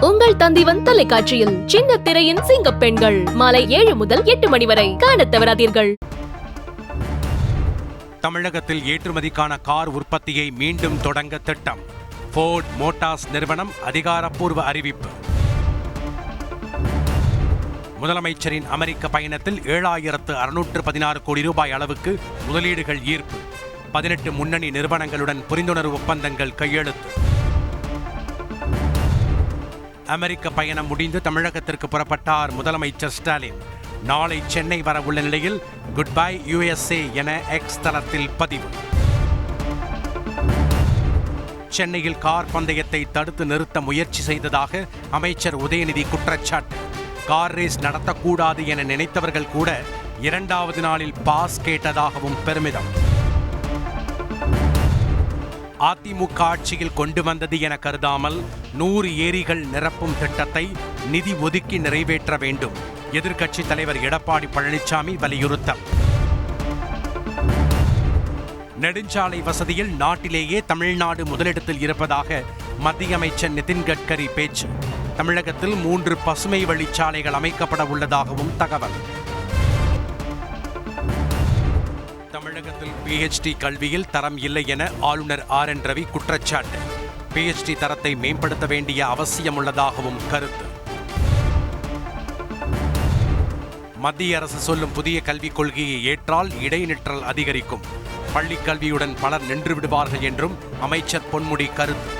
உங்கள் தந்திவன் தொலைக்காட்சியில் சின்ன திரையின் சிங்க பெண்கள் மாலை 7 முதல் 8 மணி வரை காணத் தவறாதீர்கள். தமிழகத்தில் ஏற்றுமதிக்கான கார் உற்பத்தியை மீண்டும் தொடங்க திட்டம். ஃபோர்ட் மோட்டார்ஸ் நிறுவனம் அதிகாரப்பூர்வ அறிவிப்பு. முதலமைச்சரின் அமெரிக்க பயணத்தில் 7,616 கோடி ரூபாய் அளவுக்கு முதலீடுகள் ஈர்ப்பு. 18 முன்னணி நிறுவனங்களுடன் புரிந்துணர்வு ஒப்பந்தங்கள் கையெழுத்து. அமெரிக்க பயணம் முடிந்து தமிழகத்திற்கு புறப்பட்டார் முதலமைச்சர் ஸ்டாலின். நாளை சென்னை வர உள்ள நிலையில் குட் பை USA என எக்ஸ் தளத்தில் பதிவு. சென்னையில் கார் பந்தயத்தை தடுத்து நிறுத்த முயற்சி செய்ததாக அமைச்சர் உதயநிதி குற்றச்சாட்டு. கார் ரேஸ் நடத்தக்கூடாது என நினைத்தவர்கள் கூட 2வது நாளில் பாஸ் கேட்டதாகவும் பெருமிதம். அதிமுக ஆட்சியில் கொண்டு வந்தது என கருதாமல் 100 ஏரிகள் நிரப்பும் திட்டத்தை நிதி ஒதுக்கி நிறைவேற்ற வேண்டும். எதிர்க்கட்சித் தலைவர் எடப்பாடி பழனிசாமி வலியுறுத்தல். நெடுஞ்சாலை வசதியில் நாட்டிலேயே தமிழ்நாடு முதலிடத்தில் இருப்பதாக மத்திய அமைச்சர் நிதின் கட்கரி பேச்சு. தமிழகத்தில் 3 பசுமை வழிச்சாலைகள் அமைக்கப்பட உள்ளதாகவும் தகவல். தமிழகத்தில் PhD கல்வியில் தரம் இல்லை என ஆளுநர் RN ரவி குற்றச்சாட்டு. PhD தரத்தை மேம்படுத்த வேண்டிய அவசியம் உள்ளதாகவும் கருத்து. மத்திய அரசு சொல்லும் புதிய கல்விக் கொள்கையை ஏற்றால் இடைநிற்றல் அதிகரிக்கும். பள்ளிக் கல்வியுடன் பலர் நின்று விடுவார்கள் என்றும் அமைச்சர் பொன்முடி கருத்து.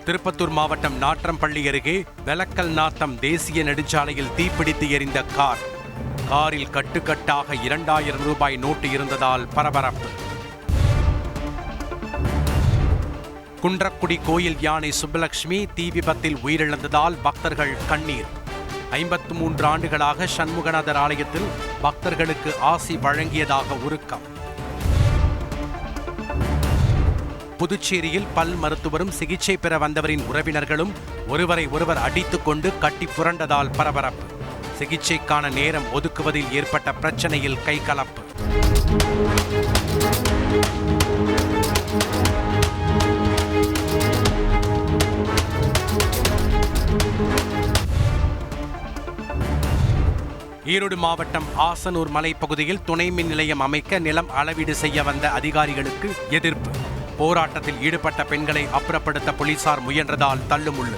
திருப்பத்தூர் மாவட்டம் நாற்றம்பள்ளி அருகே வெலக்கல் நாத்தம் தேசிய நெடுஞ்சாலையில் தீப்பிடித்து எரிந்த கார். காரில் கட்டுக்கட்டாக 2,000 ரூபாய் நோட்டு இருந்ததால் பரபரப்பு. குன்றக்குடி கோயில் யானை சுப்பலட்சுமி தீ விபத்தில் உயிரிழந்ததால் பக்தர்கள் கண்ணீர். 53 ஆண்டுகளாக சண்முகநாதர் ஆலயத்தில் பக்தர்களுக்கு ஆசி வழங்கியதாக உருக்கம். புதுச்சேரியில் பல் மருத்துவரும் சிகிச்சை பெற வந்தவரின் உறவினர்களும் ஒருவரை ஒருவர் அடித்துக் கொண்டு கட்டி புரண்டதால் பரபரப்பு. சிகிச்சைக்கான நேரம் ஒதுக்குவதில் ஏற்பட்ட பிரச்சனையில் கைகலப்பு. ஈரோடு மாவட்டம் ஆசனூர் மலைப்பகுதியில் துணை மின் நிலையம் அமைக்க நிலம் அளவீடு செய்ய வந்த அதிகாரிகளுக்கு எதிர்ப்பு. போராட்டத்தில் ஈடுபட்ட பெண்களை அப்புறப்படுத்த போலீசார் முயன்றதால் தள்ளுமுள்ளு.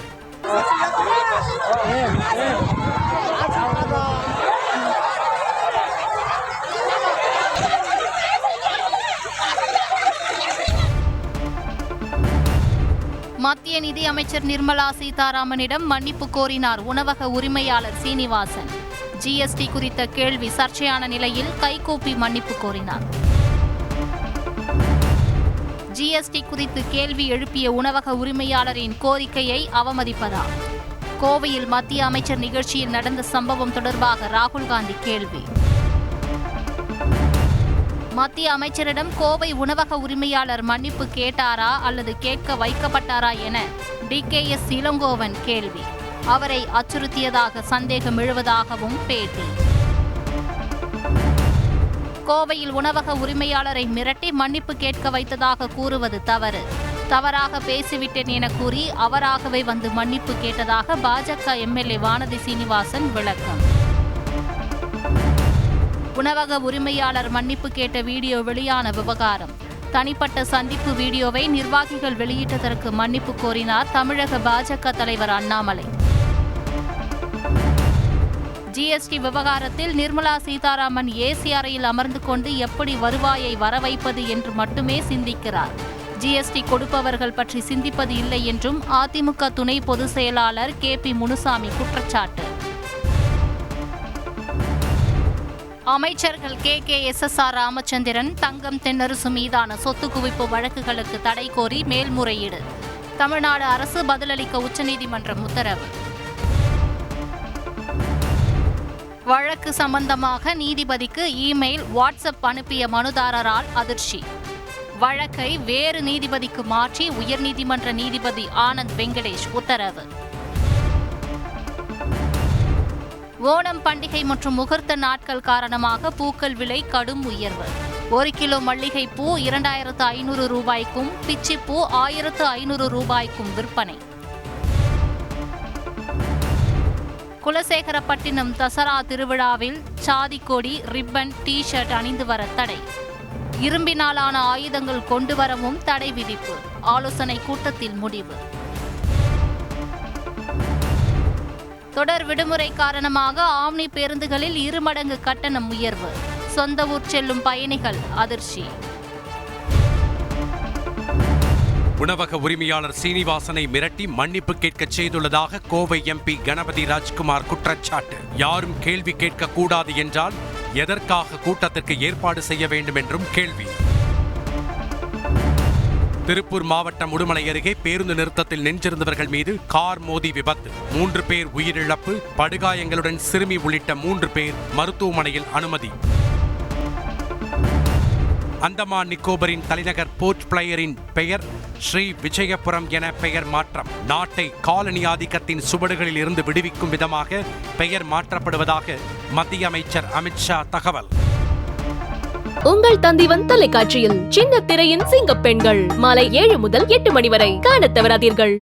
மத்திய நிதி அமைச்சர் நிர்மலா சீதாராமனிடம் மன்னிப்பு கோரினார் உணவக உரிமையாளர் சீனிவாசன். GST குறித்த கேள்வி சர்ச்சையான நிலையில் கைகூப்பி மன்னிப்பு கோரினார். GST குறித்து கேள்வி எழுப்பிய உணவக உரிமையாளரின் கோரிக்கையை அவமதிப்பதா? கோவையில் மத்திய அமைச்சர் நிகழ்ச்சியில் நடந்த சம்பவம் தொடர்பாக ராகுல் காந்தி கேள்வி. மத்திய அமைச்சரிடம் கோவை உணவக உரிமையாளர் மன்னிப்பு கேட்டாரா அல்லது கேட்க வைக்கப்பட்டாரா என DKS இளங்கோவன் கேள்வி. அவரை அச்சுறுத்தியதாக சந்தேகம் எழுவதாகவும் பேட்டி. கோவையில் உணவக உரிமையாளரை மிரட்டி மன்னிப்பு கேட்க வைத்ததாக கூறுவது தவறு. தவறாக பேசிவிட்டேன் என கூறி அவராகவே வந்து மன்னிப்பு கேட்டதாக பாஜக MLA வானதி சீனிவாசன் விளக்கம். உணவக உரிமையாளர் மன்னிப்பு கேட்ட வீடியோ வெளியான விவகாரம். தனிப்பட்ட சந்திப்பு வீடியோவை நிர்வாகிகள் வெளியிட்டதற்கு மன்னிப்பு கோரினார் தமிழக பாஜக தலைவர் அண்ணாமலை. GST விவகாரத்தில் நிர்மலா சீதாராமன் AC அறையில் அமர்ந்து கொண்டு எப்படி வருவாயை வரவைப்பது என்று மட்டுமே சிந்திக்கிறார். GST கொடுப்பவர்கள் பற்றி சிந்திப்பது இல்லை என்றும் அதிமுக துணை பொதுச் செயலாளர் KP முனுசாமி குற்றச்சாட்டு. அமைச்சர்கள் KKSSR ராமச்சந்திரன், தங்கம் தென்னரசு மீதான சொத்து குவிப்பு வழக்குகளுக்கு தடை கோரி மேல்முறையீடு. தமிழ்நாடு அரசு பதிலளிக்க உச்சநீதிமன்றம் உத்தரவு. வழக்கு சம்பந்தமாக நீதிபதிக்கு இமெயில், வாட்ஸ்அப் அனுப்பிய மனுதாரரால் அதிர்ச்சி. வழக்கை வேறு நீதிபதிக்கு மாற்றி உயர்நீதிமன்ற நீதிபதி ஆனந்த் வெங்கடேஷ் உத்தரவு. ஓணம் பண்டிகை மற்றும் முகூர்த்த நாட்கள் காரணமாக பூக்கள் விலை கடும் உயர்வு. 1 கிலோ மல்லிகைப்பூ 2500 ரூபாய்க்கும் பிச்சிப்பூ 1500 ரூபாய்க்கும் விற்பனை. குலசேகரப்பட்டினம் தசரா திருவிழாவில் சாதி கொடி, ரிப்பன், டி-ஷர்ட் அணிந்து வர தடை. இரும்பினாலான ஆயுதங்கள் கொண்டு வரவும் தடை விதிப்பு. ஆலோசனை கூட்டத்தில் முடிவு. தொடர் விடுமுறை காரணமாக ஆம்னி பேருந்துகளில் 2 மடங்கு கட்டணம் உயர்வு. சொந்த ஊர் செல்லும் பயணிகள் அதிர்ச்சி. உணவக உரிமையாளர் சீனிவாசனை மிரட்டி மன்னிப்பு கேட்க செய்துள்ளதாக கோவை எம்பி கணபதி ராஜ்குமார் குற்றச்சாட்டு. யாரும் கேள்வி கேட்க கூடாது என்றால் எதற்காக கூட்டத்திற்கு ஏற்பாடு செய்ய வேண்டும் என்றும் கேள்வி. திருப்பூர் மாவட்டம் உடுமலை அருகே பேருந்து நிறுத்தத்தில் நின்றிருந்தவர்கள் மீது கார் மோதி விபத்து. 3 பேர் உயிரிழப்பு, படுகாயங்களுடன் சிறுமி உள்ளிட்ட 3 பேர் மருத்துவமனையில் அனுமதி. அந்தமான் நிக்கோபரின் தலைநகர் போர்ட் பிளேயரின் பெயர் ஸ்ரீ விஜயபுரம் என பெயர் மாற்றம். நாட்டை காலனி ஆதிக்கத்தின் சுவடுகளில் இருந்து விடுவிக்கும் விதமாக பெயர் மாற்றப்படுவதாக மத்திய அமைச்சர் அமித்ஷா தகவல். உங்கள் தந்திவன் தொலைக்காட்சியில் சின்ன திரையின் சிங்கப்பெண்கள் மாலை 7 முதல் 8 மணி வரை காணத் தவறாதீர்கள்.